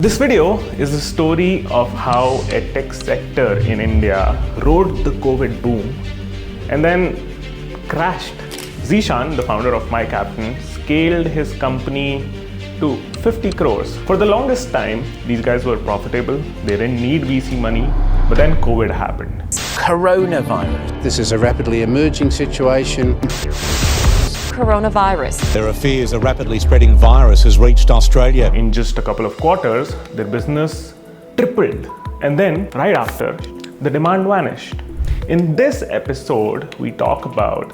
This video is the story of how EdTech sector in India rode the COVID boom and then crashed. Zeeshan, the founder of MyCaptain's, scaled his company to 50 crores. For the longest time, these guys were profitable. They didn't need VC money, but then COVID happened. Coronavirus. This is a rapidly emerging situation. Coronavirus. There are fears a rapidly spreading virus has reached Australia. In just a couple of quarters, their business tripled. And then, right after, the demand vanished. In this episode, we talk about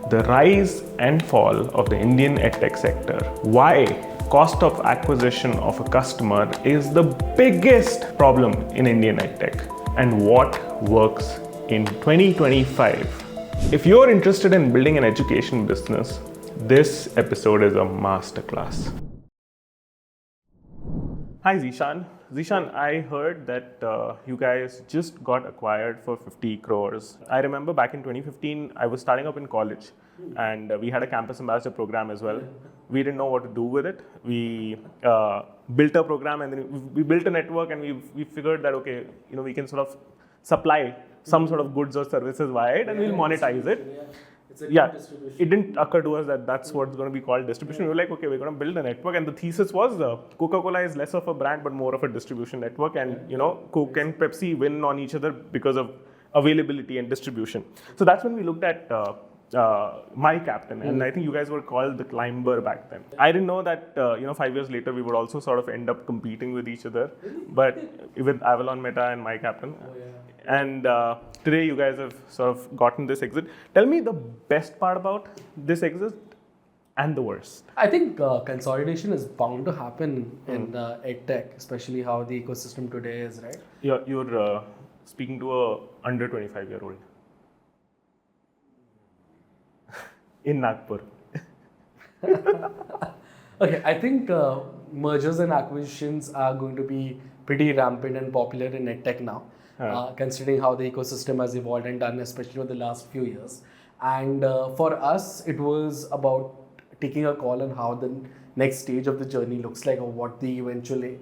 the rise and fall of the Indian EdTech sector. Why cost of acquisition of a customer is the biggest problem in Indian EdTech and what works in 2025. If you're interested in building an education business, this episode is a masterclass. Hi Zeeshan. Zeeshan, I heard that you guys just got acquired for 50 crores. I remember back in 2015, I was starting up in college and we had a campus ambassador program as well. We didn't know what to do with it. We built a program and then we built a network and we figured that, okay, we can sort of supply some sort of goods or services via it and we'll monetize it. It didn't occur to us that that's what's going to be called distribution. We were like, okay, we're going to build a network, and the thesis was Coca-Cola is less of a brand but more of a distribution network, and Coke and Pepsi win on each other because of availability and distribution. So that's when we looked at MyCaptain, and I think you guys were called the Climber back then. I didn't know that 5 years later we would also sort of end up competing with each other, but with Avalon Meta and MyCaptain. And today you guys have sort of gotten this exit. Tell me the best part about this exit and the worst. I think consolidation is bound to happen in EdTech, especially how the ecosystem today is, right? You're speaking to a under 25-year-old in Nagpur. Okay, I think mergers and acquisitions are going to be pretty rampant and popular in EdTech now. Considering how the ecosystem has evolved and done, especially over the last few years. And for us, it was about taking a call on how the next stage of the journey looks like or what the eventual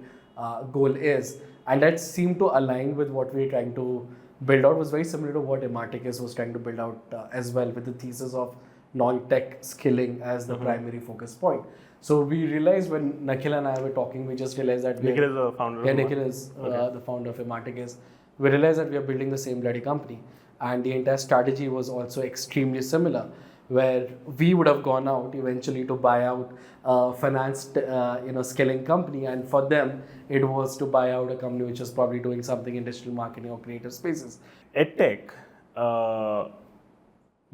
goal is. And that seemed to align with what we were trying to build out. It was very similar to what EdTech's was trying to build out as well, with the thesis of non-tech skilling as the primary focus point. So we realized when Nikhil and I were talking, we just realized that Nikhil is the founder. Yeah, Nikhil is the founder of EdTech's. We realized that we are building the same bloody company, and the entire strategy was also extremely similar, where we would have gone out eventually to buy out a finance scaling company, and for them it was to buy out a company which is probably doing something in digital marketing or creative spaces. EdTech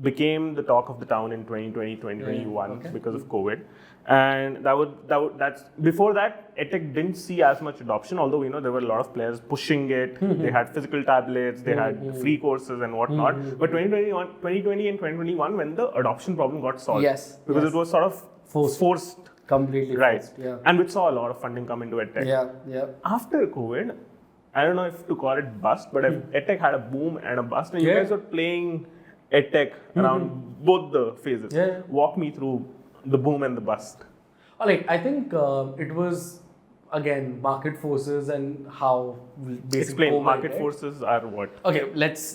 became the talk of the town in 2020, 2021 because of COVID. And that's before that, EdTech didn't see as much adoption, although there were a lot of players pushing it. They had physical tablets, they had free courses and whatnot. But 2020 and 2021, when the adoption problem got solved, because it was sort of forced. Completely right. Forced, yeah. And which saw a lot of funding come into EdTech. Yeah. After COVID, I don't know if to call it bust, but EdTech had a boom and a bust, and you guys were playing EdTech around both the phases. Walk me through the boom and the bust. I think it was, again, market forces and how basically explain COVID, market right? forces are what? Okay, let's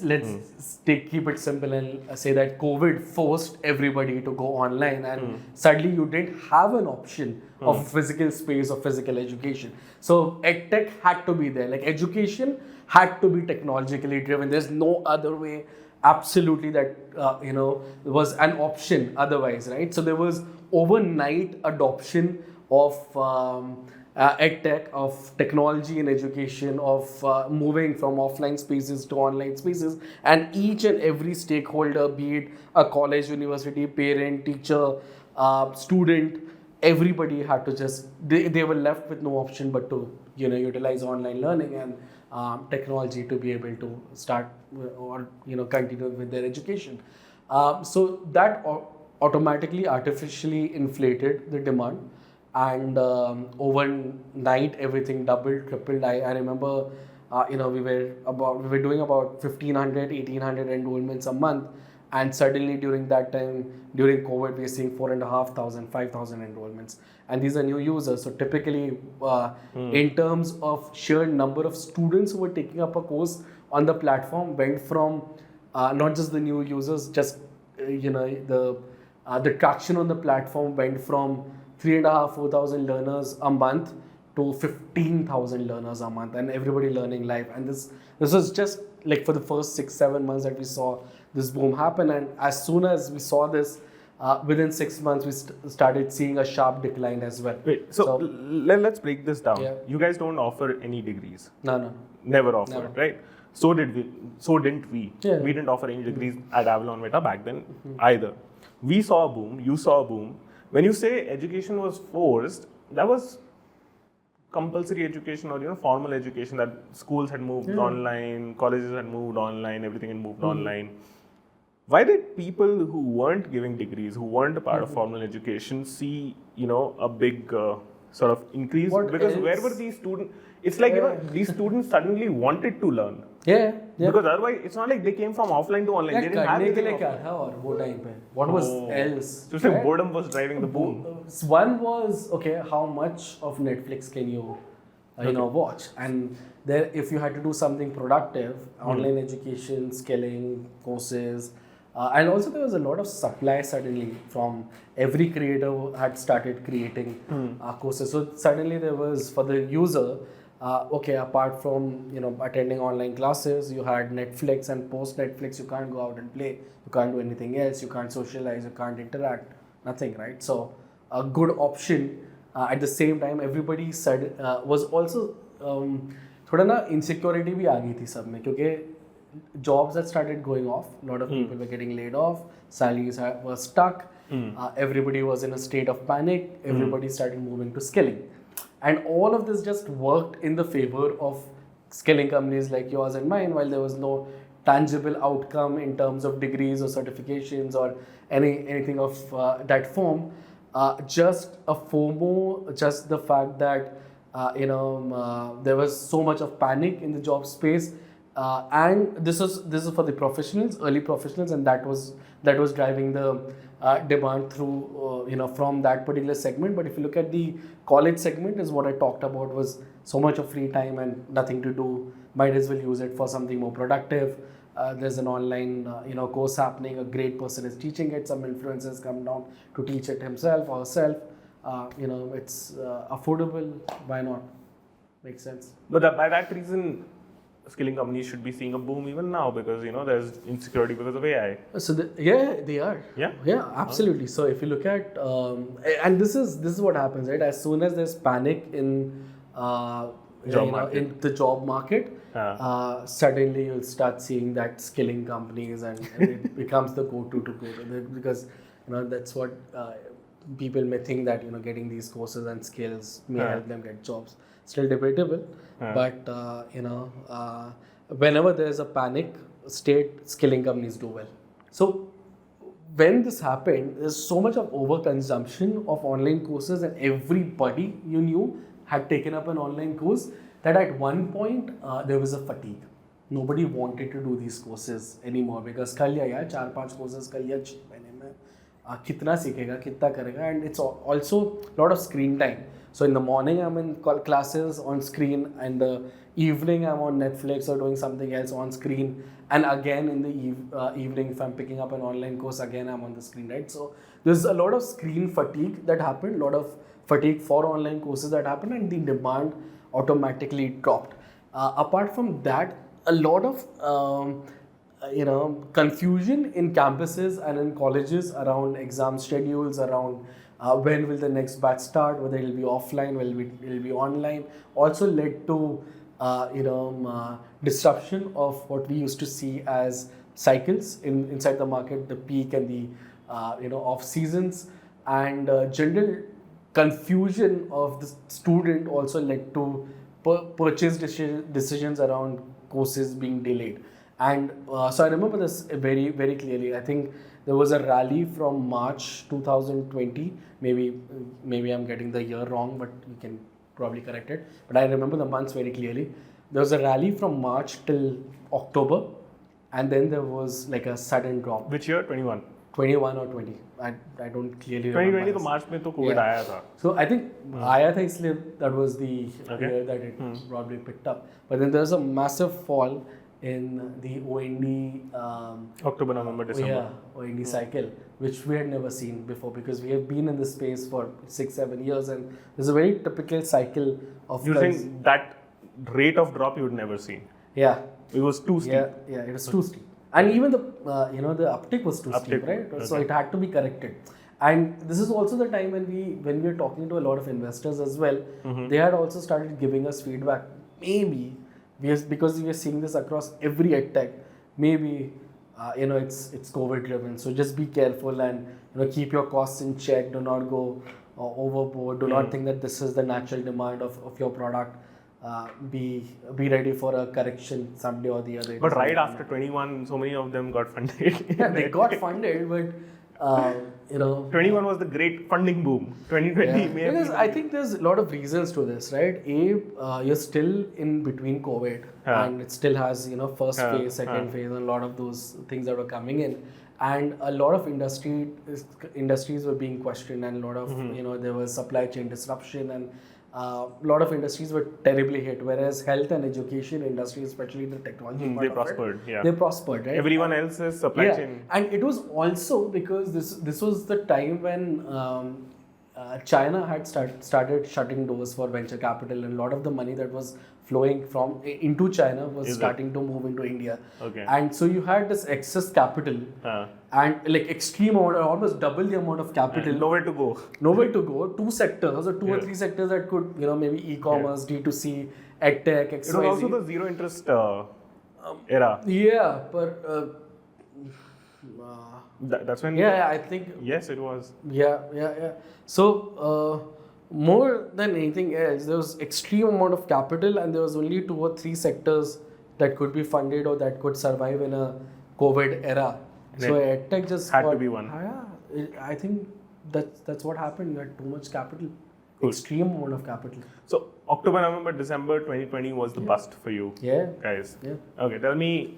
keep it simple and say that COVID forced everybody to go online, and suddenly you didn't have an option of physical space or physical education. So EdTech had to be there. Like, education had to be technologically driven. There's no other way. Absolutely, that was an option otherwise, right? So there was overnight adoption of EdTech, of technology in education, of moving from offline spaces to online spaces, and each and every stakeholder, be it a college, university, parent, teacher, student, everybody had to just they were left with no option but to utilize online learning and technology to be able to start or continue with their education. So that automatically artificially inflated the demand, and overnight everything doubled, tripled. I remember we were doing about 1,500, 1,800 enrollments a month, And suddenly during that time, during COVID, we are seeing 4,500, 5,000 enrollments. and these are new users. So typically, in terms of sheer number of students who were taking up a course on the platform, went from not just the new users, just the traction on the platform went from 3,500-4,000 learners a month to 15,000 learners a month, and everybody learning live. And this was just like for the first 6-7 months that we saw this boom happen. And as soon as we saw this, within 6 months, we started seeing a sharp decline as well. Wait, so let's break this down. Yeah. You guys don't offer any degrees. No. Never offered, right? So didn't we. Yeah. We didn't offer any degrees at Avalon Meta back then either. We saw a boom, you saw a boom. When you say education was forced, that was compulsory education or formal education, that schools had moved online, colleges had moved online, everything had moved online. Why did people who weren't giving degrees, who weren't a part of formal education, see a big sort of increase? Because where were these students? It's like these students suddenly wanted to learn. Yeah. Because otherwise, it's not like they came from offline to online. They didn't have anything. What was else? So it's like boredom was driving the boom. One was how much of Netflix can you watch? And there, if you had to do something productive, online education, skilling, courses, and also there was a lot of supply suddenly from every creator had started creating courses. So suddenly there was, for the user, apart from attending online classes, you had Netflix, and post Netflix you can't go out and play, you can't do anything else, you can't socialize, you can't interact, nothing, right? So a good option. At the same time, everybody said was also थोड़ा ना insecurity भी आ गई थी सब में, क्योंकि jobs had started going off, a lot of people were getting laid off, salaries were stuck, everybody was in a state of panic, everybody started moving to skilling. And all of this just worked in the favor of skilling companies like yours and mine, while there was no tangible outcome in terms of degrees or certifications or anything of that form. Just a FOMO, just the fact that there was so much of panic in the job space, and this is for the professionals, early professionals, and that was driving the demand through from that particular segment. But if you look at the college segment, is what I talked about, was so much of free time and nothing to do, might as well use it for something more productive. There's an online course happening, a great person is teaching it, some influencers come down to teach it himself or herself. It's affordable, why not? Makes sense. But by that reason, skilling companies should be seeing a boom even now, because there's insecurity because of AI. So they are. Yeah, absolutely. So if you look at and this is what happens, right? As soon as there's panic in in the job market, suddenly you'll start seeing that skilling companies, and it becomes the go-to because that's what people may think, that getting these courses and skills may help them get jobs. Still debatable, but whenever there's a panic state, skilling companies do well. So when this happened, there's so much of overconsumption of online courses, and everybody you knew had taken up an online course, that at one point there was a fatigue. Nobody wanted to do these courses anymore, because कर लिया यार 4-5 courses कर लिया 6 महीने में, कितना सीखेगा, कितना करेगा, and it's also a lot of screen time. So in the morning I'm in classes on screen, and the evening I'm on Netflix or doing something else on screen, and again in the evening if I'm picking up an online course, again I'm on the screen, right? So there's a lot of screen fatigue that happened, a lot of fatigue for online courses that happened, and the demand automatically dropped. Apart from that, a lot of confusion in campuses and in colleges around exam schedules, around when will the next batch start, whether it will be offline, whether it will be online, also led to disruption of what we used to see as cycles inside the market, the peak and the off seasons, and general confusion of the student also led to purchase decisions around courses being delayed. And so I remember this very, very clearly. I think there was a rally from March 2020. Maybe I'm getting the year wrong, but you can probably correct it. But I remember the months very clearly. There was a rally from March till October, and then there was like a sudden drop. Which year? 21? 21 or 20. I don't clearly remember. 2020 तो मार्च में तो Covid आया था. So I think आया था इसलिए that was the year that it probably picked up. But then there's a massive fall in the OND October, November, December. OND cycle, which we had never seen before because we have been in this space for 6-7 years, and there's a very typical cycle of. You think that rate of drop you would never seen? Yeah. It was too steep. Yeah, it was too steep. And even the the uptick was too steep, right? Okay. So it had to be corrected. And this is also the time when we were talking to a lot of investors as well. They had also started giving us feedback. Maybe because we are seeing this across every EdTech. Maybe it's COVID driven. So just be careful and keep your costs in check. Do not go overboard. Do not think that this is the natural demand of your product. Be ready for a correction someday or the other. But right after 21, so many of them got funded. Yeah, they got funded, but 21 was the great funding boom. 2020 may have because been. I think there's a lot of reasons to this, right? You're still in between COVID, and it still has first phase, second phase, and a lot of those things that were coming in, and a lot of industries were being questioned, and a lot of there was supply chain disruption, and a lot of industries were terribly hit, whereas health and education industry, especially the technology part they of prospered. It, they prospered, right? Everyone else's supply chain. And it was also because this was the time when China had started shutting doors for venture capital, and a lot of the money that was flowing into China was starting to move into India. Okay. And so you had this excess capital and like extreme amount, almost double the amount of capital. And nowhere to go. Nowhere to go. Two sectors or two or three sectors that could, maybe e-commerce, D2C, EdTech, XYZ. It was also the zero interest era. Yeah, but that's when. Yeah, I think. Yes, it was. Yeah. So more than anything else, there was extreme amount of capital, and there was only 2 or 3 sectors that could be funded or that could survive in a COVID era. And so EdTech just had to be one. I think that's what happened. You had too much capital, Cool. extreme amount of capital. So October, November, December 2020 was the bust for you, guys. Yeah. Okay, tell me,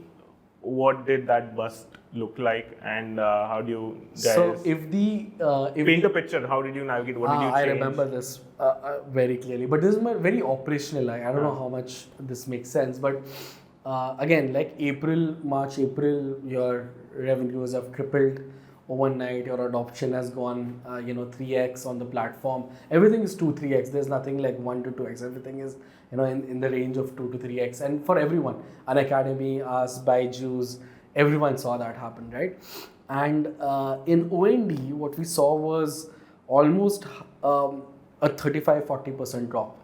what did that bust look like, and how do you guys So if paint a picture? How did you navigate? What did you change? I remember this very clearly, but this is my very operational. I don't know how much this makes sense, but again, like March, April, your revenues have tripled overnight. Your adoption has gone 3x on the platform. Everything is 2-3x. There's nothing like 1 to 2x. Everything is in the range of 2 to 3x, and for everyone, Unacademy, us, Byju's, everyone saw that happen, right? And in OND, what we saw was almost a 35-40% drop.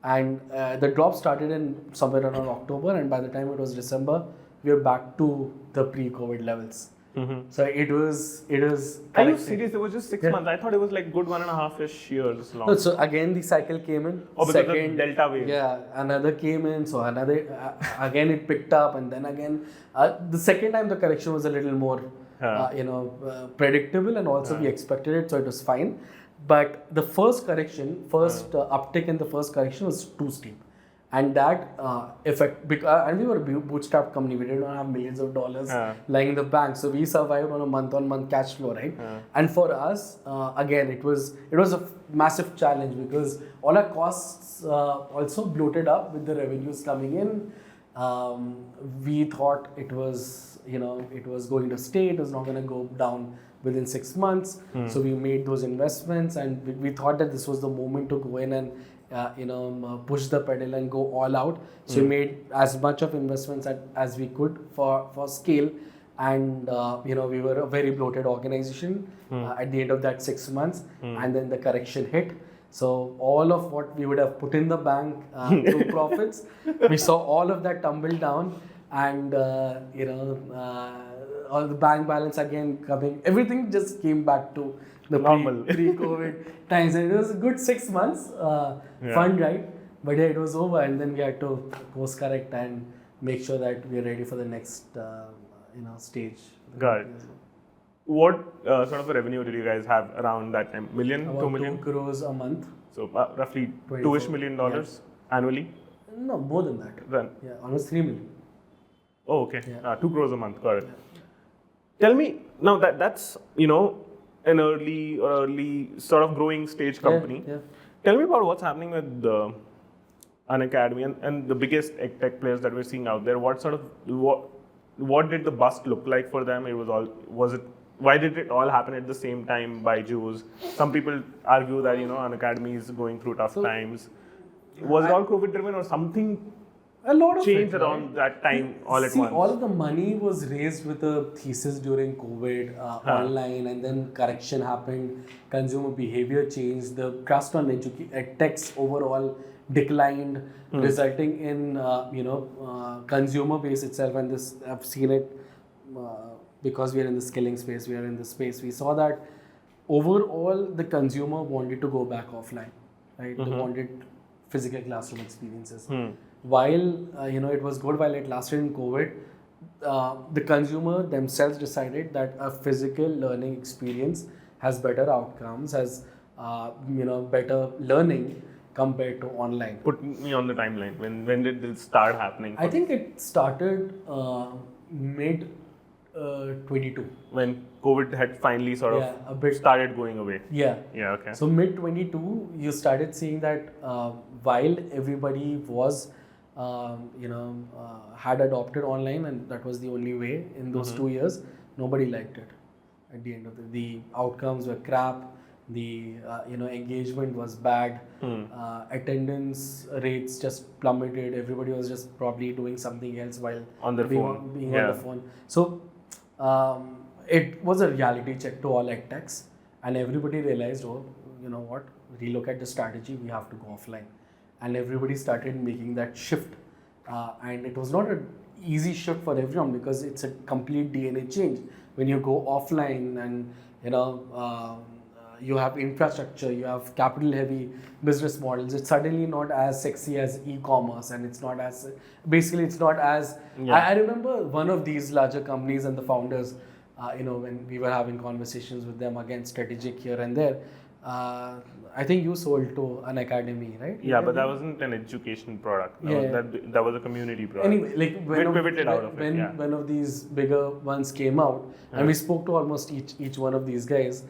And the drop started in somewhere around October, and by the time it was December, we were back to the pre-COVID levels. So it was. Are you serious? It was just 6 months. I thought it was like good 1.5-ish years long. No, so again, the cycle came in. Because of the Delta wave. Yeah, another came in. So another again it picked up, and then again the second time the correction was a little more predictable, and also we expected it, so it was fine. But the first uptick in the first correction was too steep. And that and we were a bootstrap company, we didn't have millions of dollars lying in the bank, so we survived on a month-on-month cash flow, right? And for us, again, it was a massive challenge because all our costs also bloated up with the revenues coming in. We thought it was going to stay, it was not going to go down within 6 months. So we made those investments, and we thought that this was the moment to go in and push the pedal and go all out. So we made as much of investments as we could for scale, and we were a very bloated organization at the end of that 6 months, and then the correction hit. So all of what we would have put in the bank through profits, we saw all of that tumble down, and all the bank balance again coming, everything just came back to the pre-COVID times, and it was a good 6 months fun ride, but it was over, and then we had to course correct and make sure that we are ready for the next stage. Got it. What sort of a revenue did you guys have around that time? Million, About 2 million? 2 crores a month. So roughly $2-ish million annually? No, more than that. Then? Yeah, almost 3 million. Oh, okay. Yeah. 2 crores a month. Got it. Tell me, now that's, an early sort of growing stage company. Yeah. Tell me about what's happening with Unacademy and the biggest EdTech players that we're seeing out there. What did the bust look like for them? Why did it all happen at the same time by Jews? Some people argue that Unacademy is going through tough times. Was it all COVID driven or something A lot of changed it, around that time all at once? All of the money was raised with a thesis during COVID online, and then correction happened. Consumer behavior changed. The trust on EdTech's overall declined, resulting in consumer base itself. And this I've seen it because we are in the skilling space. We are in the space. We saw that overall the consumer wanted to go back offline, right? They wanted physical classroom experiences. While it was good while it lasted in COVID, the consumer themselves decided that a physical learning experience has better outcomes, has better learning compared to online. Put me on the timeline. When did this start happening? I think it started mid 22. When COVID had finally sort of started going away. Yeah. Yeah. Okay. So mid 22, you started seeing that while everybody was had adopted online, and that was the only way in those 2 years, nobody liked it. At the end of the outcomes were crap. The engagement was bad. Attendance rates just plummeted. Everybody was just probably doing something else while on their phone. Being on the phone. So it was a reality check to all EdTechs, and everybody realized, oh, you know what? Relook at the strategy. We have to go offline, and everybody started making that shift. And it was not an easy shift for everyone because it's a complete DNA change. When you go offline, and you have infrastructure, you have capital-heavy business models. It's suddenly not as sexy as e-commerce, and it's not as I remember one of these larger companies and the founders, when we were having conversations with them, again strategic here and there. I think you sold to Unacademy, right? Yeah, but that wasn't an education product. That was a community product. Anyway, like when one of these bigger ones came out, and we spoke to almost each one of these guys,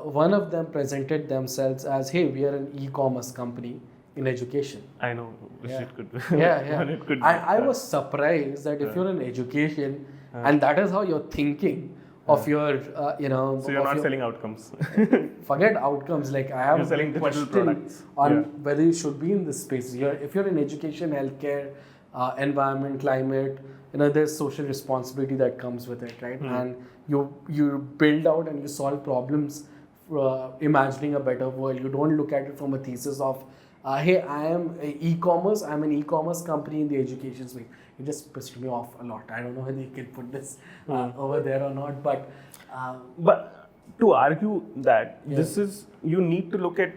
one of them presented themselves as, hey, we are an e-commerce company in education. I know. It could be. Yeah. It could be. I was surprised that if you're in education and that is how you're thinking of your, So you're not selling outcomes. Forget outcomes. Like I have selling a question products. on whether you should be in this space. If you're in education, healthcare, environment, climate, there's social responsibility that comes with it, right? And you build out and you solve problems, imagining a better world. You don't look at it from a thesis of, hey, I'm an e-commerce company in the education space. It just pissed me off a lot. I don't know whether you can put this over there or not, but to argue that this is, you need to look at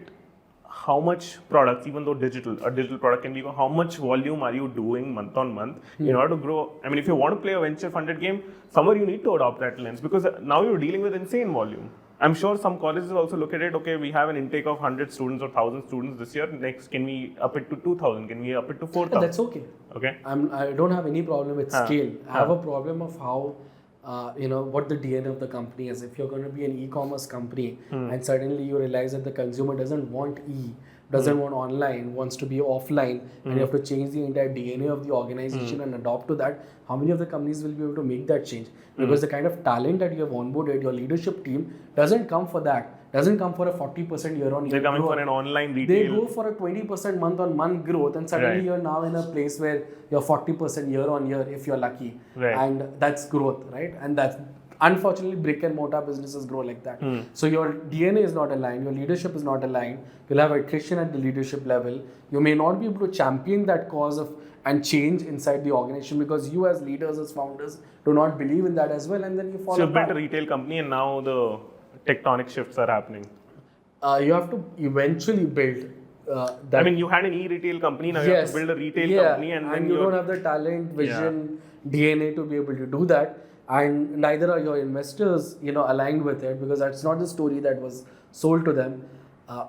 how much products, even though a digital product can be, how much volume are you doing month on month in order to grow? I mean, if you want to play a venture funded game, somewhere you need to adopt that lens, because now you're dealing with insane volume. I'm sure some colleges also look at it, okay, we have an intake of 100 students or 1,000 students this year. Next, can we up it to 2,000? Can we up it to 4,000? that's okay. Okay. I don't have any problem with scale. I have a problem of how, what the DNA of the company is. If you're going to be an e-commerce company and suddenly you realize that the consumer doesn't want doesn't want online, wants to be offline, and you have to change the entire DNA of the organization and adopt to that, how many of the companies will be able to make that change? Because the kind of talent that you have onboarded, your leadership team, doesn't come for that. Doesn't come for a 40% year-on-year They're coming growth. for an online retail. They go for a 20% month-on-month growth, and suddenly you're now in a place where you're 40% year-on-year if you're lucky. Right. And that's growth, right? And that's, unfortunately, brick and mortar businesses grow like that. So your DNA is not aligned, your leadership is not aligned, you'll have attrition at the leadership level. You may not be able to champion that cause and change inside the organization because you as leaders, as founders, do not believe in that as well, and then you fall So you've apart. built a retail company and now the tectonic shifts are happening. You have to eventually build that. I mean, you had an e-retail company, now you have to build a retail company, and then you don't have the talent, vision, DNA to be able to do that. And neither are your investors, aligned with it, because that's not the story that was sold to them.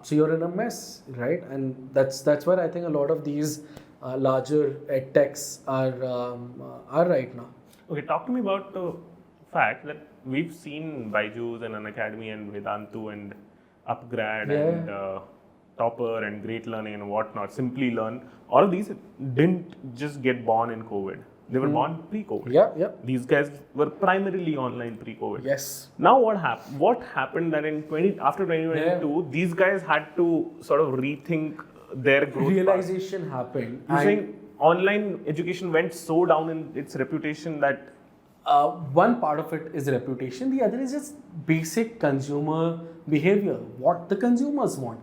So you're in a mess, right? And that's where I think a lot of these larger EdTechs are right now. Okay, talk to me about the fact that we've seen Byju's and Unacademy and Vedantu and Upgrad Yeah. and Topper and Great Learning and whatnot, Simply Learn. All of these didn't just get born in COVID. They were born pre-COVID. Yeah. These guys were primarily online pre-COVID. Yes. Now what happened? What happened that after 2022, these guys had to sort of rethink their growth path? Realization happened. You're and, saying online education went so down in its reputation that one part of it is reputation, the other is just basic consumer behavior, what the consumers want.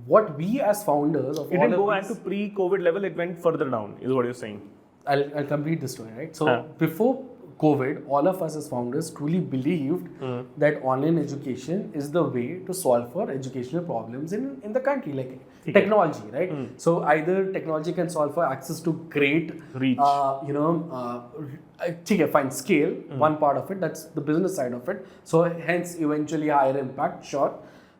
What we as founders of it all didn't of go back these, to pre-COVID level, it went further down, is what you're saying. I'll complete the story, right? So before COVID, all of us as founders truly believed that online education is the way to solve for educational problems in the country, like technology, right? So either technology can solve for access to great Reach. Fine, scale, one part of it, that's the business side of it. So hence eventually higher impact, sure.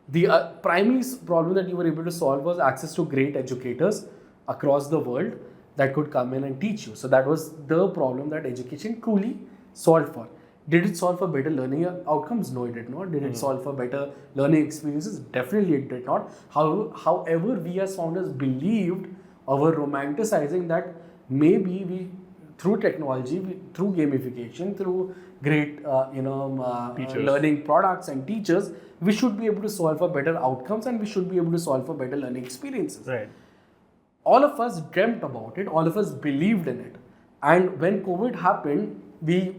The primary problem that you were able to solve was access to great educators across the world that could come in and teach you. So that was the problem that education truly solved for. Did it solve for better learning outcomes? No, it did not. Did it solve for better learning experiences? Definitely it did not. However, we as founders believed or were romanticizing that maybe we, through technology, through gamification, through great learning products and teachers, we should be able to solve for better outcomes and we should be able to solve for better learning experiences. Right. All of us dreamt about it, all of us believed in it. And when COVID happened, we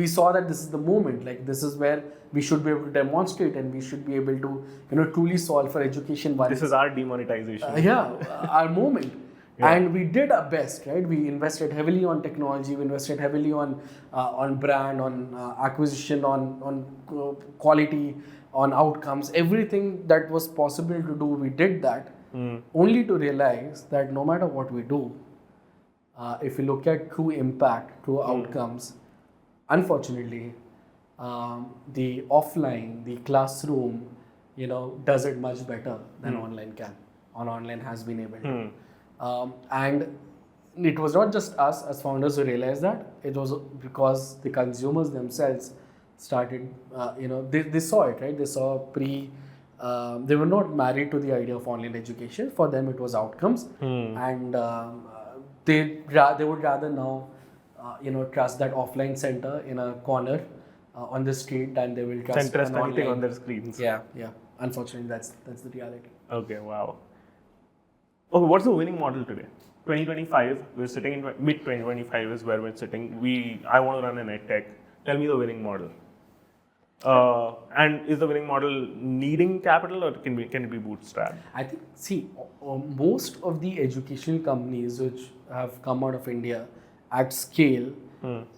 saw that this is the moment, like this is where we should be able to demonstrate and we should be able to truly solve for education. This is our demonetization. Our moment. Yeah. And we did our best, right? We invested heavily on technology, we invested heavily on brand, on acquisition, on quality, on outcomes. Everything that was possible to do, we did that. Only to realize that no matter what we do, if we look at true impact, true outcomes, unfortunately, the offline, the classroom, does it much better than online can. Online has been able to. And it was not just us as founders who realized that, it was because the consumers themselves started, they saw it, right? They saw they were not married to the idea of online education. For them, it was outcomes. And they would rather now, trust that offline center in a corner on the street than they will trust Trust anything on their screens. Yeah. Unfortunately, that's the reality. Okay, wow. Okay, what's the winning model today? 2025, we're sitting in mid 2025 is where we're sitting. I want to run an EdTech. Tell me the winning model. And is the winning model needing capital or can it be bootstrapped? I think, most of the educational companies which have come out of India at scale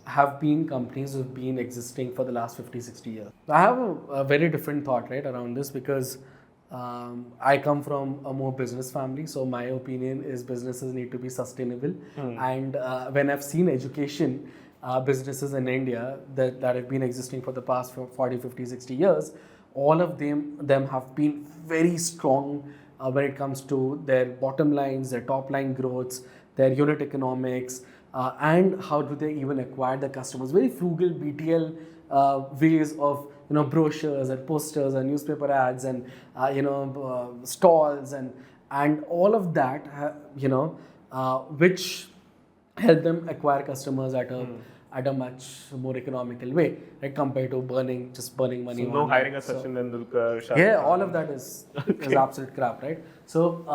have been companies who have been existing for the last 50, 60 years. I have a very different thought, right, around this because I come from a more business family, so my opinion is businesses need to be sustainable. And when I've seen education businesses in India that have been existing for the past 40, 50, 60 years, all of them have been very strong when it comes to their bottom lines, their top line growths, their unit economics, and how do they even acquire the customers. Very frugal BTL ways of brochures and posters and newspaper ads and stalls and all of that which help them acquire customers at a much more economical way, right, compared to burning money. So no hiring a Sachin Tendulkar. Shah Yeah, Rukh all Khan. of that is absolute crap, right? So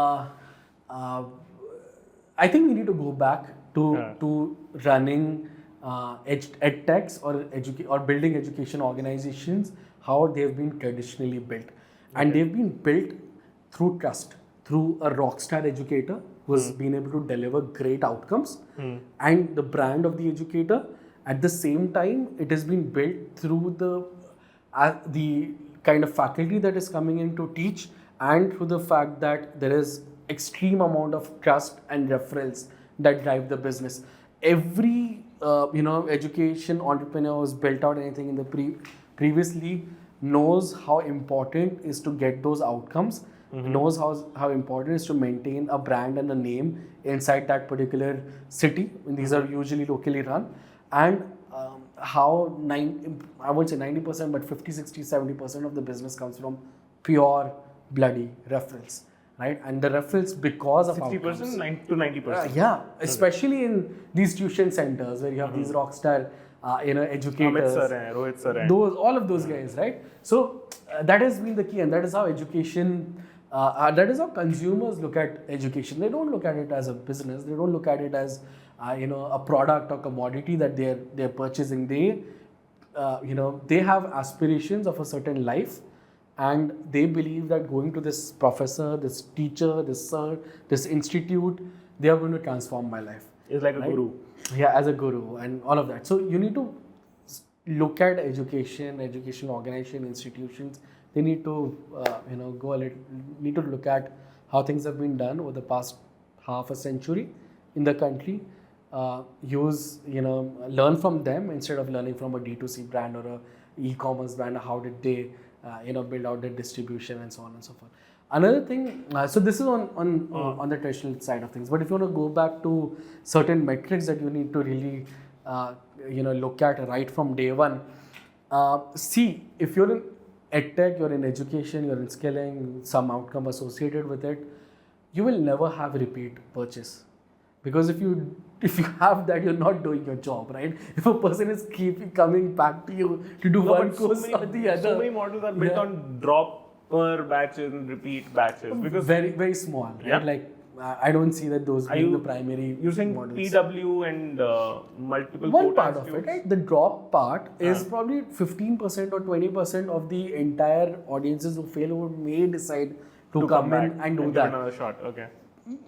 I think we need to go back to running EdTech's or building education organizations how they've been traditionally built. And they've been built through trust, through a rockstar educator who's been able to deliver great outcomes and the brand of the educator. At the same time, it has been built through the kind of faculty that is coming in to teach and through the fact that there is extreme amount of trust and referrals that drive the business. Every education entrepreneur who's built out anything in the previously knows how important is to get those outcomes, knows how important is to maintain a brand and a name inside that particular city. And these are usually locally run. and how I won't say 90%, but 50, 60, 70% of the business comes from pure bloody referrals, right? And the referrals because of 60% to 90%. yeah, especially in these tuition centers where you have these rock star, educators. Amit sir hai, Rohit sir hai. Those, all of those guys, right? So that has been the key, and that is how education, that is how consumers look at education. They don't look at it as a business. They don't look at it as a product or commodity that they're purchasing. They they have aspirations of a certain life, and they believe that going to this professor, this teacher, this sir, this institute, they are going to transform my life. It's like a Right? guru. Yeah, as a guru and all of that. So you need to look at education organization, institutions. They need to need to look at how things have been done over the past half a century in the country. Learn from them instead of learning from a D2C brand or a e-commerce brand. How did they build out their distribution and so on and so forth. Another thing, so this is on the traditional side of things. But if you want to go back to certain metrics that you need to really look at right from day one, see, if you're in EdTech, you're in education, you're in skilling, some outcome associated with it, you will never have repeat purchase. Because if you have that, you're not doing your job, right? If a person is keep coming back to you to do one course or the other, So many models are built on dropper batches and repeat batches because very, very small, right? Yeah. Like I don't see that those being the primary using models. PW and multiple One quota part of it, institutes. right? The drop part is probably 15% or 20% of the entire audiences who fail who may decide to come back in and do give that. another shot. Okay.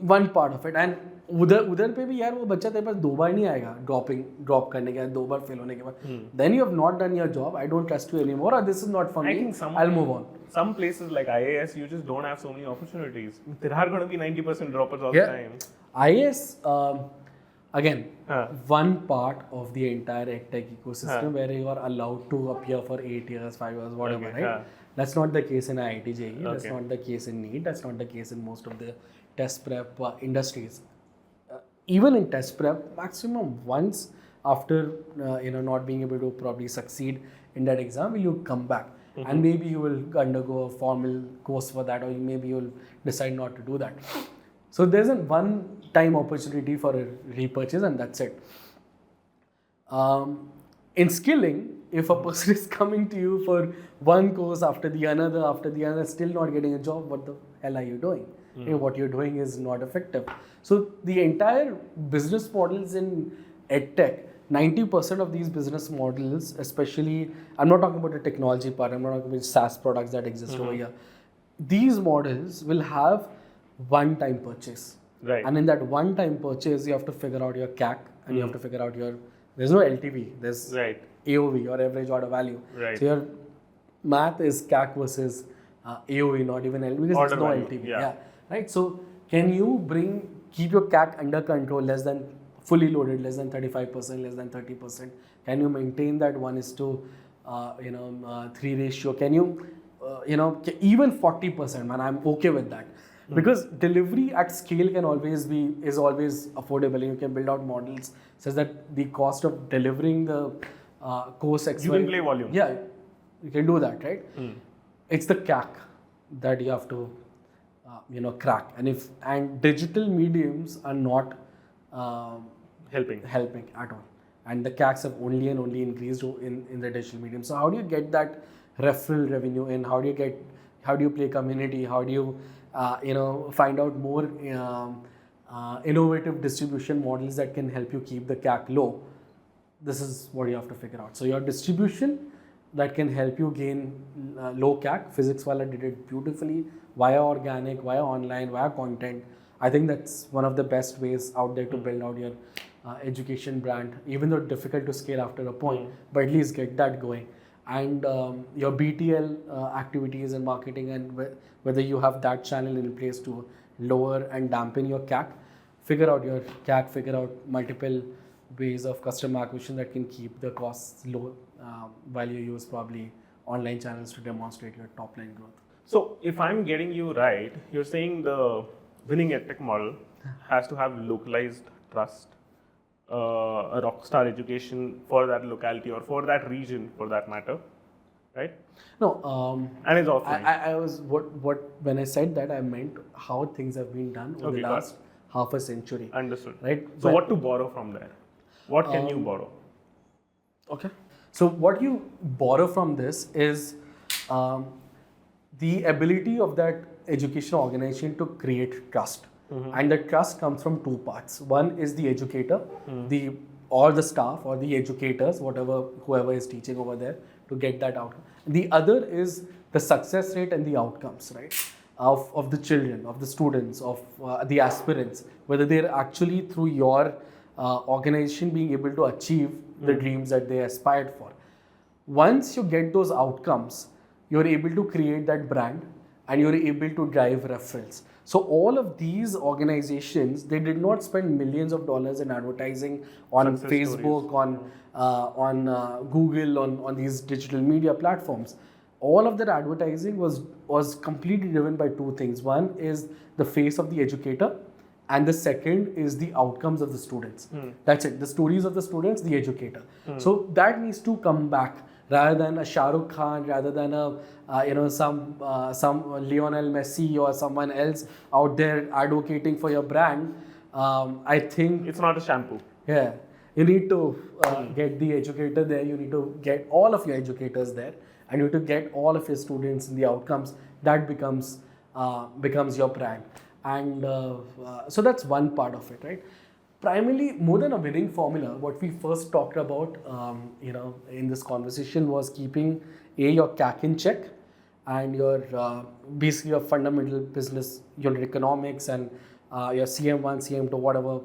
One part of it, and उधर पे भी यार वो बच्चा तेरे पास 2 बार नहीं आएगा drop करने के बाद 2 बार फेल होने के बाद then you have not done your job. I don't trust you anymore, or this is not for I me. think I'll move on. Some places like IAS, you just don't have so many opportunities. There are going to be 90% droppers all the time. IAS, again, Huh. one part of the entire EdTech ecosystem where you are allowed to appear for 8 years, 5 years, whatever, Okay, right? huh. That's not the case in IIT JEE. That's Okay. not the case in NEET. That's not the case in most of the test prep industries. Even in test prep, maximum once after not being able to probably succeed in that exam, will you come back and maybe you will undergo a formal course for that, or maybe you'll decide not to do that. So there's a one-time opportunity for a repurchase, and that's it. In skilling, if a person is coming to you for one course after the other, still not getting a job, what the hell are you doing? What you're doing is not effective. So the entire business models in EdTech, 90% of these business models, especially, I'm not talking about the technology part, I'm not talking about SaaS products that exist over here. These models will have one-time purchase. Right. And in that one-time purchase, you have to figure out your CAC and you have to figure out there's no LTV, there's Right. AOV or average order value. Right. So your math is CAC versus AOV, not even LTV, because Order there's no value, LTV. yeah. Right. So can you keep your CAC under control, less than fully loaded, less than 35%, less than 30%? Can you maintain that 1:3 ratio? Can you, even 40%, man, I'm okay with that. Because delivery at scale is always affordable, and you can build out models such that the cost of delivering the course XY, You can play volume. Yeah, you can do that, right? It's the CAC that you have to crack, and digital mediums are not Helping. at all, and the CACs have only increased in the digital medium. So how do you get that referral revenue in? How do you play community? How do you find out more innovative distribution models that can help you keep the CAC low? This is what you have to figure out. So your distribution that can help you gain low CAC. Physics wala did it beautifully via organic, via online, via content. I think that's one of the best ways out there to build out your education brand, even though it's difficult to scale after a point, but at least get that going. And your BTL activities and marketing, and whether you have that channel in place to lower and dampen your CAC, figure out your CAC, figure out multiple ways of customer acquisition that can keep the costs low while you use probably online channels to demonstrate your top line growth. So if I'm getting you right, you're saying the winning EdTech model has to have localized trust, a rockstar education for that locality or for that region, for that matter, right? No, And it's offline. I was when I said that, I meant how things have been done over the Okay, got last half a century. Understood. Right. So what to borrow from there? What can you borrow? Okay. So what you borrow from this is the ability of that educational organization to create trust. And the trust comes from two parts. One is the educator, or the staff or the educators, whoever is teaching over there, to get that outcome. The other is the success rate and the outcomes, right? Of the children, of the students, of the aspirants, whether they're actually through your organization being able to achieve the dreams that they aspired for. Once you get those outcomes, you're able to create that brand and you're able to drive referrals. So all of these organizations, they did not spend millions of dollars in advertising on Success Facebook, stories. on Google, on these digital media platforms. All of that advertising was completely driven by two things. One is the face of the educator, and the second is the outcomes of the students. That's it. The stories of the students, the educator. So that needs to come back, rather than a Shah Rukh Khan, rather than some Lionel Messi or someone else out there advocating for your brand. I think It's not a shampoo. yeah, you need to get the educator there. You need to get all of your educators there, and you need to get all of your students in the outcomes. That becomes your brand, and so that's one part of it, right? Primarily, more than a winning formula, what we first talked about, in this conversation was keeping your CAC in check and your basically your fundamental business unit economics and your CM1, CM2, whatever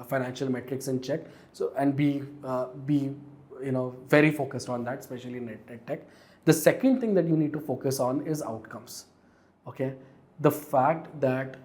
financial metrics in check. So and be very focused on that, especially in EdTech. The second thing that you need to focus on is outcomes. Okay, the fact that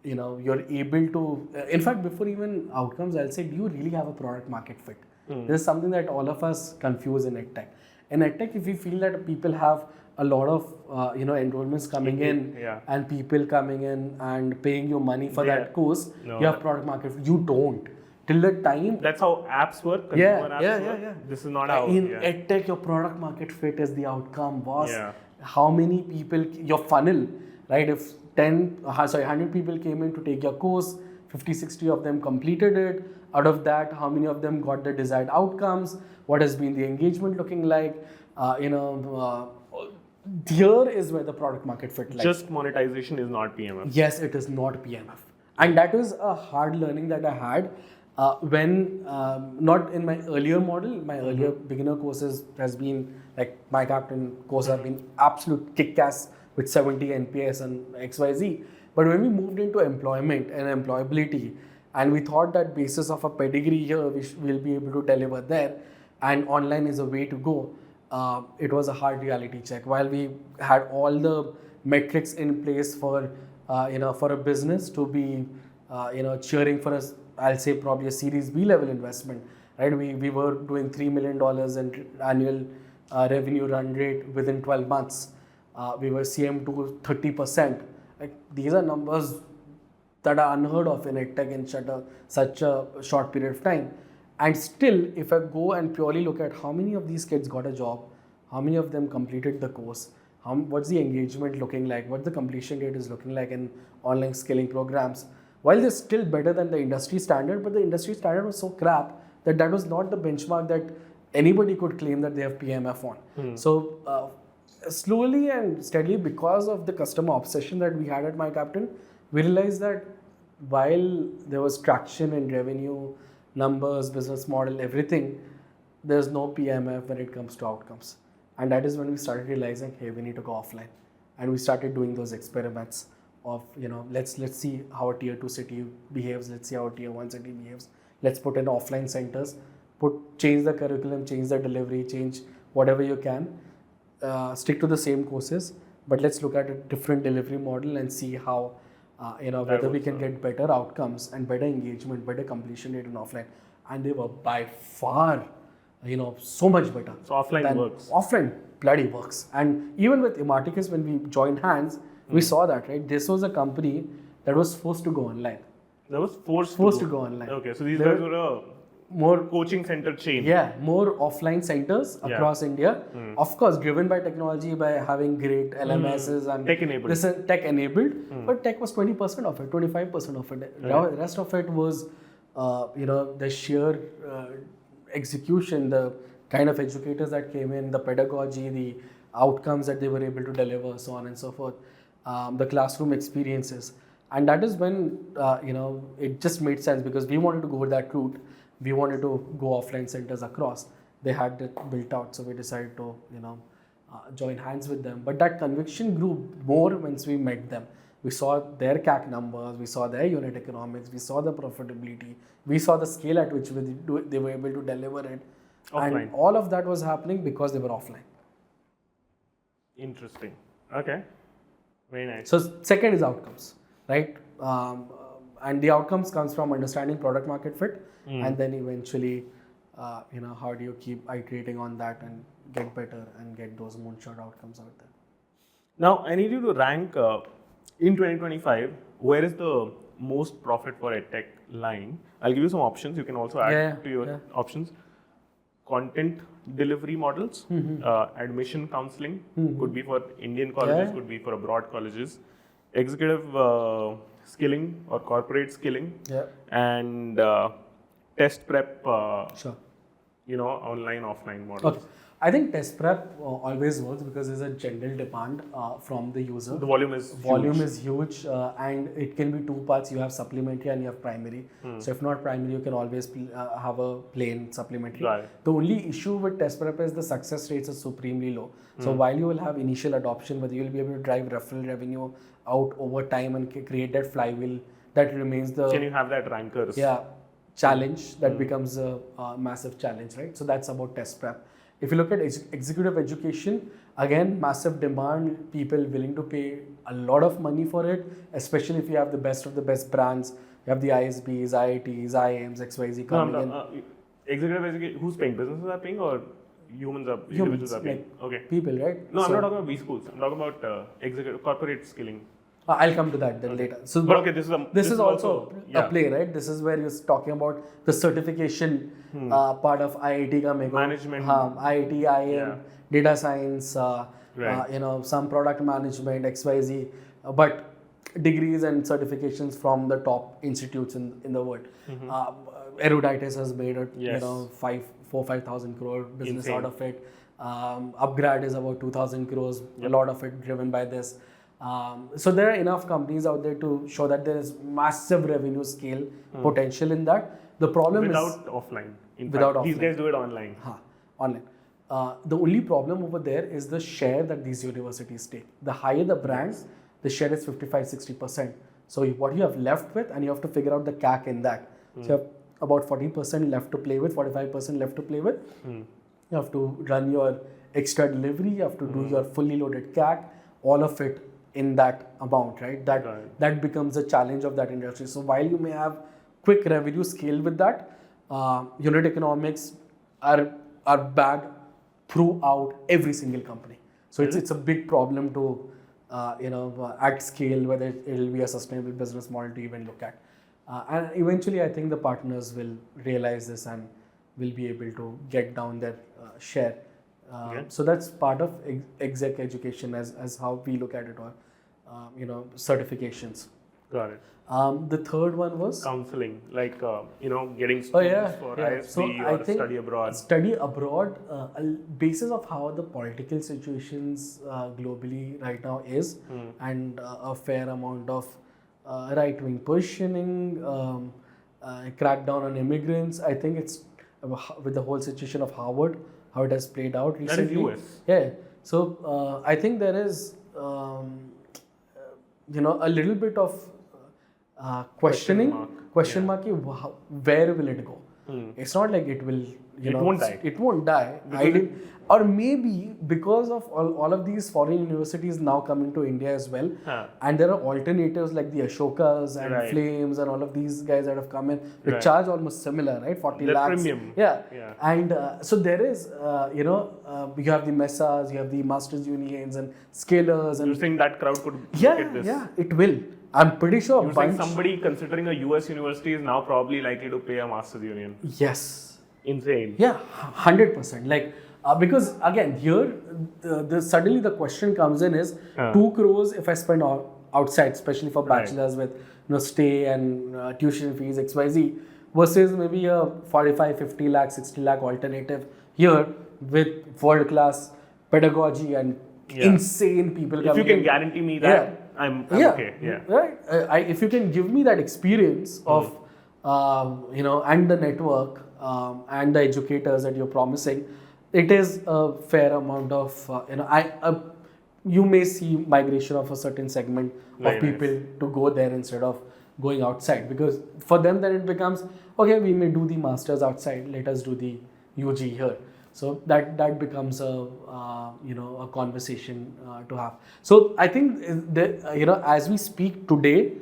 you're able to, in fact, before even outcomes, I'll say, do you really have a product market fit? This is something that all of us confuse in EdTech. In EdTech, if we feel that people have a lot of enrollments coming in and people coming in and paying you money for that course, No. you have product market fit. You don't. Till the time. That's how apps work. Consumer apps work. This is not how. In EdTech, your product market fit is the outcome, boss. Yeah. How many people, your funnel, right? If 100 people came in to take your course, 50, 60 of them completed it. Out of that, how many of them got the desired outcomes? What has been the engagement looking like? Here is where the product market fit lies. Just monetization is not PMF. Yes, it is not PMF. And that was a hard learning that I had when, not in my earlier model, my earlier beginner courses has been like my captain course have been absolute kick-ass with 70 NPS and XYZ. But when we moved into employment and employability, and we thought that basis of a pedigree here, we'll be able to deliver there, and online is a way to go, it was a hard reality check. While we had all the metrics in place for a business to be cheering for us, I'll say probably a Series B level investment, right? We were doing $3 million in annual revenue run rate within 12 months. We were CM to 30%. Like, these are numbers that are unheard of in EdTech in such a short period of time. And still, if I go and purely look at how many of these kids got a job, how many of them completed the course, what's the engagement looking like, what the completion rate is looking like in online skilling programs, while they're still better than the industry standard, but the industry standard was so crap that was not the benchmark that anybody could claim that they have PMF on. So slowly and steadily, because of the customer obsession that we had at MyCaptain, we realized that while there was traction in revenue, numbers, business model, everything, there's no PMF when it comes to outcomes. And that is when we started realizing, hey, we need to go offline. And we started doing those experiments of, let's see how a tier 2 city behaves, let's see how a tier 1 city behaves. Let's put in offline centers, change the curriculum, change the delivery, change whatever you can, stick to the same courses, but let's look at a different delivery model and see how, whether we can get better outcomes and better engagement, better completion rate in offline. And they were by far, so much better. So offline works. Offline bloody works. And even with Imarticus, when we joined hands, we saw that, right? This was a company that was forced to go online. That was forced to go online. Okay, so these guys were a more coaching center chain. Yeah, more offline centers across India. Of course, driven by technology, by having great LMSs and Tech-enabled. This is tech-enabled, but tech was 20% of it, 25% of it. The rest of it was, the sheer execution, the kind of educators that came in, the pedagogy, the outcomes that they were able to deliver, so on and so forth, the classroom experiences. And that is when, it just made sense because we wanted to go that route. We wanted to go offline centers across. They had it built out, so we decided to, join hands with them. But that conviction grew more once we met them. We saw their CAC numbers, we saw their unit economics, we saw the profitability, we saw the scale at which they were able to deliver it. Offline. And all of that was happening because they were offline. Interesting. Okay. Very nice. So second is outcomes, right? And the outcomes comes from understanding product market fit, and then eventually, how do you keep iterating on that and get better and get those moonshot outcomes out there? Now, I need you to rank in 2025, where is the most profit for EdTech line? I'll give you some options. You can also add to your options. Content delivery models, admission counseling, could be for Indian colleges, could be for abroad colleges, executive skilling or corporate skilling, and test prep, online, offline models. Okay. I think test prep always works because there's a general demand from the user. The volume is huge, and it can be two parts. You have supplementary and you have primary. So if not primary, you can always have a plain supplementary. Right. The only issue with test prep is the success rates are supremely low. So while you will have initial adoption, whether you will be able to drive referral revenue out over time and create that flywheel, that remains the... Can you have that rankers? Yeah, challenge that becomes a massive challenge, right? So that's about test prep. If you look at executive education, again, massive demand, people willing to pay a lot of money for it, especially if you have the best of the best brands. You have the ISBs, IITs, IIMs, XYZ coming in. Executive education, who's paying? Businesses are paying or individuals are paying? Okay. People, right? No, I'm not talking about B schools. I'm talking about executive corporate skilling. I'll come to that then later. So, but okay, this is also a play, right? This is where you're talking about the certification part of IIT coming. Management. IIT, IIM, data science, some product management, XYZ, but degrees and certifications from the top institutes in the world. Eruditus has made a 5,000 crore business out of it. Upgrad is about 2,000 crores. A lot of it driven by this. So there are enough companies out there to show that there is massive revenue scale potential in that. The problem without offline. Without offline. These guys do it online. Online. The only problem over there is the share that these universities take. The higher the brands, the share is 55-60%. So what you have left with, and you have to figure out the CAC in that. So you have about 40% left to play with, 45% left to play with. You have to run your extra delivery, you have to do your fully loaded CAC, all of it in that amount, right? That becomes a challenge of that industry. So while you may have quick revenue scale with that, unit economics are bad throughout every single company. So it's a big problem to at scale, whether it'll be a sustainable business model to even look at. And eventually, I think the partners will realize this and will be able to get down their share. So that's part of exec education as how we look at it, or certifications. Got it. The third one was counseling, like getting students for ISB or study abroad. Study abroad, basis of how the political situations globally right now is, and a fair amount of right-wing positioning, crackdown on immigrants. I think it's with the whole situation of Harvard, how it has played out recently. That is US. Yeah. So I think there is a little bit of question mark, where will it go? It's not like it will, it won't die. Or maybe because of all of these foreign universities now coming to India as well, and there are alternatives like the Ashokas and Flames and all of these guys that have come in, which charge almost similar, right? 40 lakhs. Premium. Yeah. And so there is, you have the Messas, you have the Masters Unions and Scalers. And you think that crowd could look at this? Yeah, it will. I'm pretty sure You're saying somebody considering a US university is now probably likely to pay a master's union. Yes. Insane. Yeah, 100%. Like, because again, here, suddenly the question comes in is 2 crores if I spend outside, especially for bachelors with stay and tuition fees, XYZ, versus maybe a 45, 50 lakh, 60 lakh alternative here with world class pedagogy and insane people If coming you can in. guarantee me that, I'm okay. Yeah. Right. If you can give me that experience of, and the network and the educators that you're promising, it is a fair amount of, you may see migration of a certain segment Very of people to go there instead of going outside, because for them then it becomes, okay, we may do the masters outside, let us do the UG here. So that becomes a conversation to have. So I think as we speak today,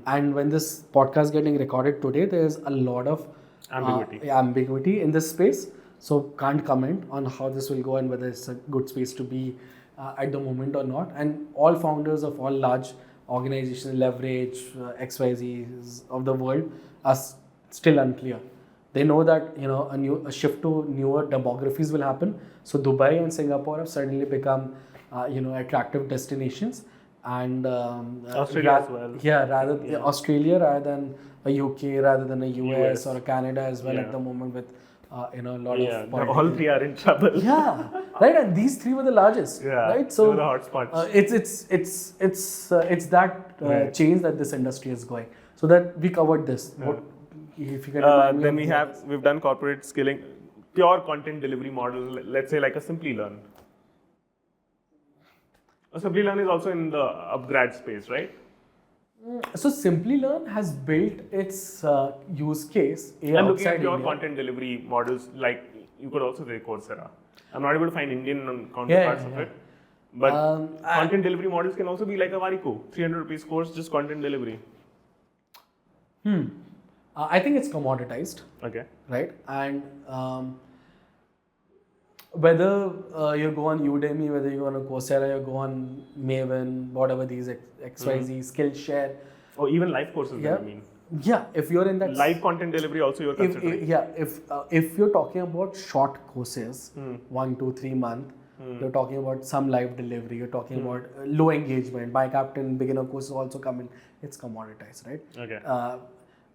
and when this podcast getting recorded today, there's a lot of ambiguity in this space. So can't comment on how this will go and whether it's a good space to be at the moment or not. And all founders of all large organizations, Leverage, XYZs of the world are still unclear. They know that a shift to newer demographies will happen. So Dubai and Singapore have suddenly become attractive destinations, and Australia as well. Yeah, Australia rather than a UK, rather than a US or a Canada as well at the moment with a lot of political. All three are in trouble. Yeah, right. And these three were the largest. Right. So they were the hotspots. It's that change that this industry is going. So that we covered this. What, if you can remind me then we've done corporate skilling, pure content delivery model. Let's say like a Simply Learn. A Simply Learn is also in the upgrad space, right? So Simply Learn has built its use case. I'm looking at pure content delivery models, like you could also say Coursera. I'm not able to find Indian counterparts of it. But content delivery models can also be like a Variko, 300 rupees course, just content delivery. I think it's commoditized. Okay. Right? And whether you go on Udemy, whether you go on Coursera, you go on Maven, whatever these XYZ, Skillshare. Or even live courses, I mean. Yeah, if you're in that... Live content delivery also you're considering. If you're talking about short courses, 1, 2, 3 months, you're talking about some live delivery, you're talking about low engagement, MyCaptain, beginner courses also come in, it's commoditized, right? Okay.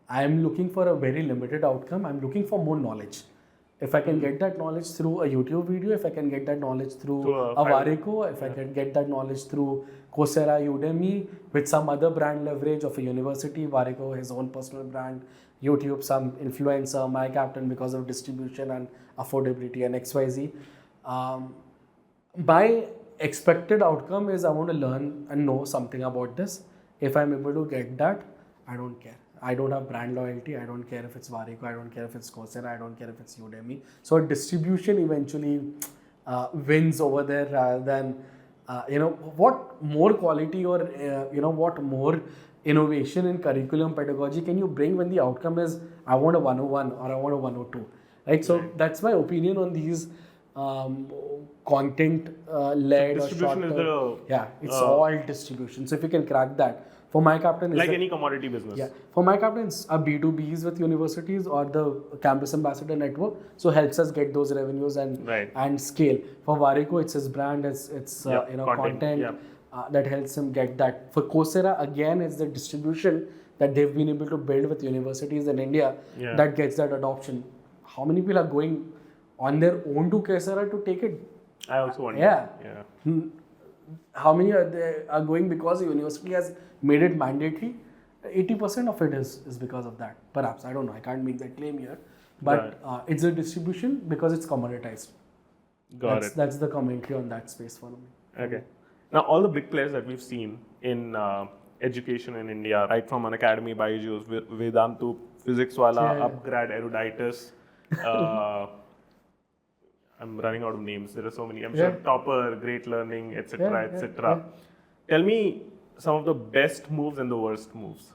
I'm looking for a very limited outcome. I'm looking for more knowledge. If I can get that knowledge through a YouTube video, if I can get that knowledge through a Variko, if I can get that knowledge through Coursera, Udemy, with some other brand leverage of a university, Variko, his own personal brand, YouTube, some influencer, MyCaptain because of distribution and affordability and XYZ. My expected outcome is I want to learn and know something about this. If I'm able to get that, I don't care. I don't have brand loyalty. I don't care if it's Variko. I don't care if it's Coursera. I don't care if it's Udemy. So distribution eventually wins over there rather than, what more quality or, what more innovation in curriculum pedagogy can you bring when the outcome is I want a 101 or I want a 102, right? So that's my opinion on these content-led or short-term. It's all distribution. So if you can crack that. For MyCaptain, like any commodity business. Yeah. For MyCaptain, it's a B2Bs with universities or the campus ambassador network. So helps us get those revenues and scale. For Variko, it's his brand, it's content that helps him get that. For Coursera, again, it's the distribution that they've been able to build with universities in India that gets that adoption. How many people are going on their own to Coursera to take it? I also wonder. How many are going because the university has made it mandatory? 80% of it is because of that. Perhaps, I don't know. I can't make that claim here. But it's a distribution because it's commoditized. That's the commentary on that space for me. Okay. Now, all the big players that we've seen in education in India, right from an academy, Byju's, Vedantu, Physics Wala, Upgrad, Eruditus, I'm running out of names. There are so many. I'm sure Topper, Great Learning, etc., etc. Tell me some of the best moves and the worst moves.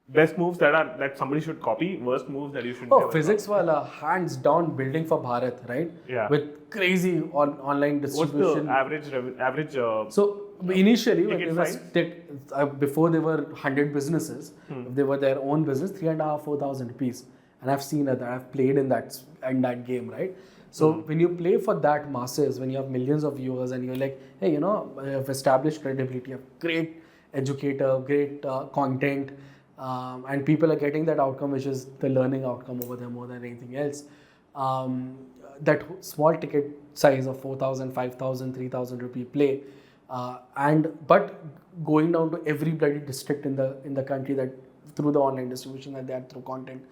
Best moves that somebody should copy. Worst moves that you should. Physics Wala, hands down, building for Bharat, right? Yeah. With crazy online distribution. What's the average? So Initially, when Ticket they were size? before they were 100 businesses, if they were their own business, 3,500-4,000 rupees. And I've seen that. I've played in that game, right? So when you play for that masses, when you have millions of viewers, and you're like, hey, you know, I've established credibility, I've great educator, great content, and people are getting that outcome, which is the learning outcome over there more than anything else. That small ticket size of 4,000, 5,000, 3,000 rupee play, but going down to every bloody district in the country, that through the online distribution that they had through content,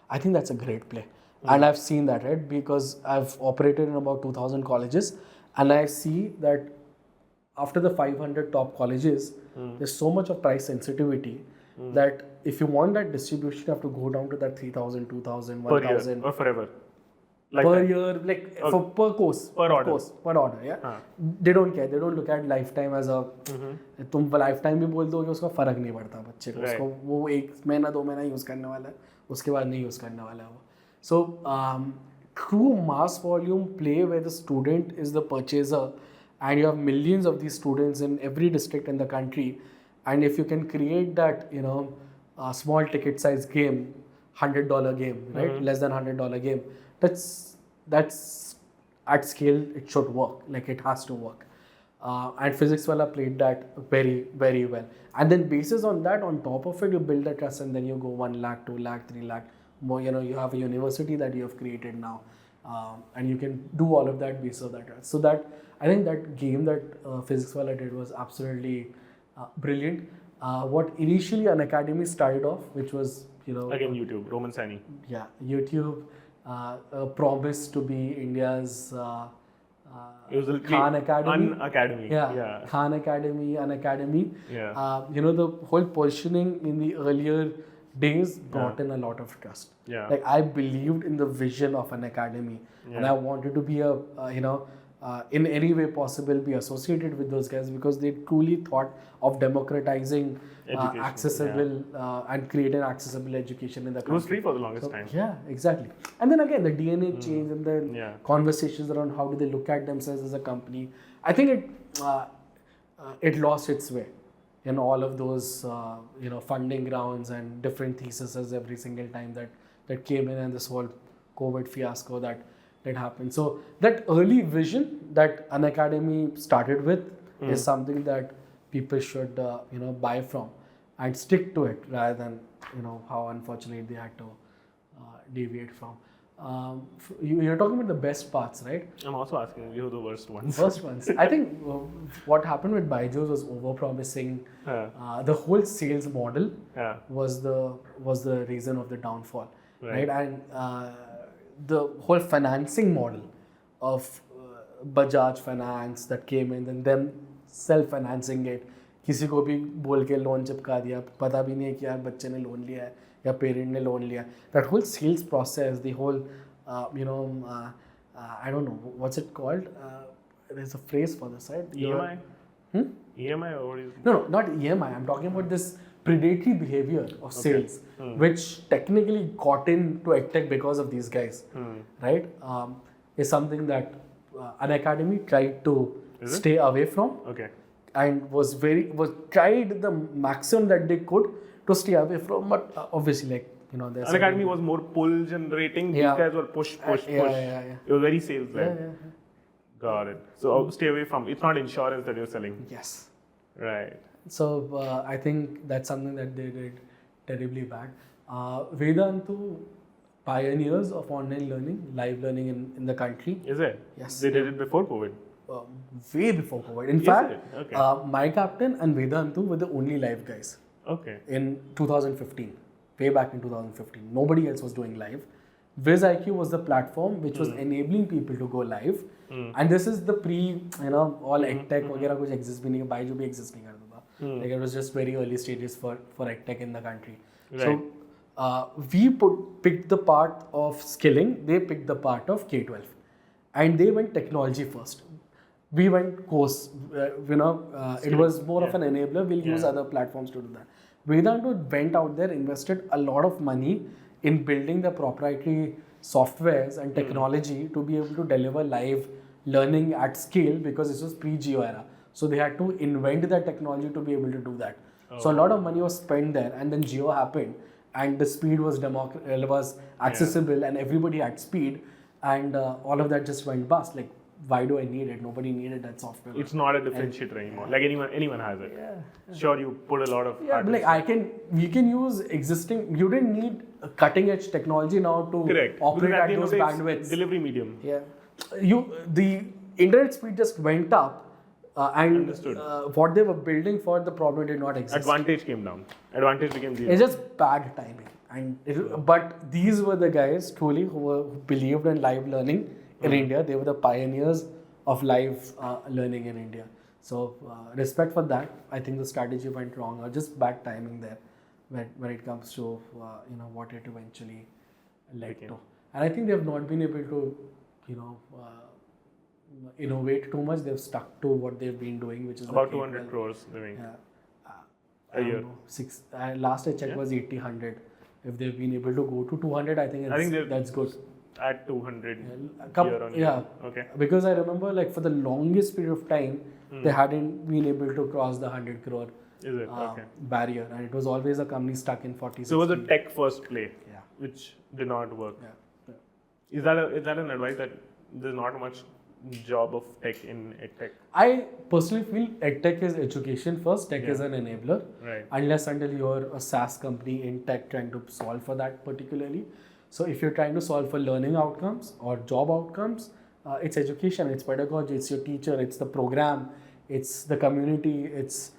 I think that's a great play. And I've seen that, right? Because I've operated in about 2,000 colleges, and I see that after the 500 top colleges, there's so much of price sensitivity that if you want that distribution, you have to go down to that 3,000, 2,000, Per year 1,000 or forever? per year, like per course. Per order. Per order, yeah. They don't care. They don't look at lifetime as a. तुम lifetime भी बोल दोगे उसका फर्क नहीं पड़ता बच्चे को. उसको वो 1 महीना 2 महीना यूज करने वाला है, उसके बाद नहीं यूज करने वाला है वो. So true mass volume play where the student is the purchaser, and you have millions of these students in every district in the country, and if you can create that, you know, small ticket size game, $100 game, right? Less than $100 game. That's at scale. It should work. Like it has to work. And Physics Wala played that very, very well. And then basis on that, on top of it, you build the trust, and then you go 1 lakh, 2 lakh, 3 lakh. More, you know, you have a university that you have created now, and you can do all of that based on that trust. So that I think that game that Physics Wala did was absolutely brilliant. What initially an academy started off, which was, you know, Again, YouTube, Roman Sani. yeah, YouTube promised to be India's It was Khan Academy. Academy. Yeah, Khan Academy, an academy. Yeah. You know, the whole positioning in the earlier days brought in a lot of trust. Yeah. Like I believed in the vision of an academy, and I wanted to be you know, in any way possible be associated with those guys, because they truly thought of democratizing accessible and creating accessible education in the country. It was free for the longest time. Yeah, exactly. And then again, the DNA change, and then conversations around how do they look at themselves as a company. I think it lost its way in all of those you know, funding rounds and different theses every single time that came in, and this whole COVID fiasco that happened. So that early vision that an academy started with is something that people should you know, buy from and stick to it, rather than, you know, how unfortunately they had to deviate from. You're talking about the best parts, right? I'm also asking you the worst ones. First ones. I think what happened with Byju's was over-promising. The whole sales model was the reason of the downfall, right? And the whole financing model of Bajaj Finance that came in, and them self-financing it. किसी को भी बोल के loan चिपका दिया, पता भी नहीं है कि यार बच्चे ने लोन लिया है या पेरेंट ने लोन लिया. That whole sales process, the whole you know, I don't know what's it called. There's a phrase for this, right? EMI. EMI or what is it? No, not EMI. I'm talking about this predatory behavior of sales, which technically got into EdTech because of these guys, right? Is something that an academy tried to stay away from. Okay. And was tried the maximum that they could to stay away from, but obviously, like, you know, there's An academy was more pull generating. These guys were push. It was very sales led. Got it. So stay away from. It's not insurance that you're selling. Yes. Right. So I think that's something that they did terribly bad. Vedantu, pioneers of online learning, live learning in the country. Is it? Yes. They did it before COVID. Way before COVID. In fact, okay. MyCaptain and Vedantu were the only live guys. Okay. In 2015, way back in 2015, nobody else was doing live. VizIQ was the platform which was enabling people to go live, and this is the you know, all EdTech वगैरह कुछ exist भी नहीं, Byju भी exist नहीं करता था. Like it was just very early stages for EdTech in the country. Right. So we picked the part of skilling, they picked the part of K-12, and they went technology first. We went course, you know, it was more of an enabler. We'll use other platforms to do that. Vedantu went out there, invested a lot of money in building the proprietary softwares and technology to be able to deliver live learning at scale, because this was pre-Geo era. So they had to invent that technology to be able to do that. So a lot of money was spent there, and then Jio happened, and the speed was was accessible, and everybody had speed, and all of that just went bust. Like, why do I need it? Nobody needed that software. It's not a differentiator anymore. Like anyone has it. Sure, you put a lot of. Yeah, but like we can use existing. You didn't need a cutting edge technology now to Correct. operate Because at the those end of the day, bandwidths. it's delivery medium. Yeah, the internet speed just went up, and Understood. what they were building for the problem did not exist. Advantage came down. Advantage became zero. It's just bad timing. But these were the guys truly who believed in live learning in India. They were the pioneers of live learning in India. So respect for that. I think the strategy went wrong, or just bad timing there when it comes to what it eventually led to. And I think they have not been able to innovate too much. They've stuck to what they've been doing, which is About 200 crores they make a year. Last I checked was 80-100. If they've been able to go to 200, I think that's good. At 200 year on year. Yeah. Okay. Because I remember, like, for the longest period of time, they hadn't been able to cross the 100 crore Is it? Okay. barrier, and it was always a company stuck in 40. So it was a tech first play, Yeah. which did not work. Yeah. Is that an advice that there's not much job of tech in EdTech? I personally feel EdTech is education first, tech is an enabler. Right. Unless until you're a SaaS company in tech trying to solve for that particularly. So if you're trying to solve for learning outcomes or job outcomes, it's education, it's pedagogy, it's your teacher, it's the program, it's the community, it's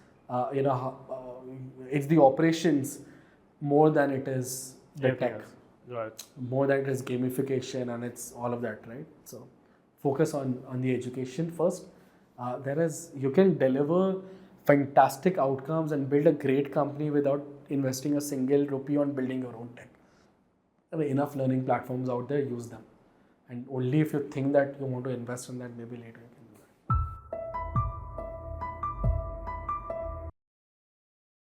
it's the operations more than it is the tech. Right. More than it is gamification, and it's all of that, right? So focus on the education first. You can deliver fantastic outcomes and build a great company without investing a single rupee on building your own tech. There are enough learning platforms out there, use them. And only if you think that you want to invest in that, maybe later.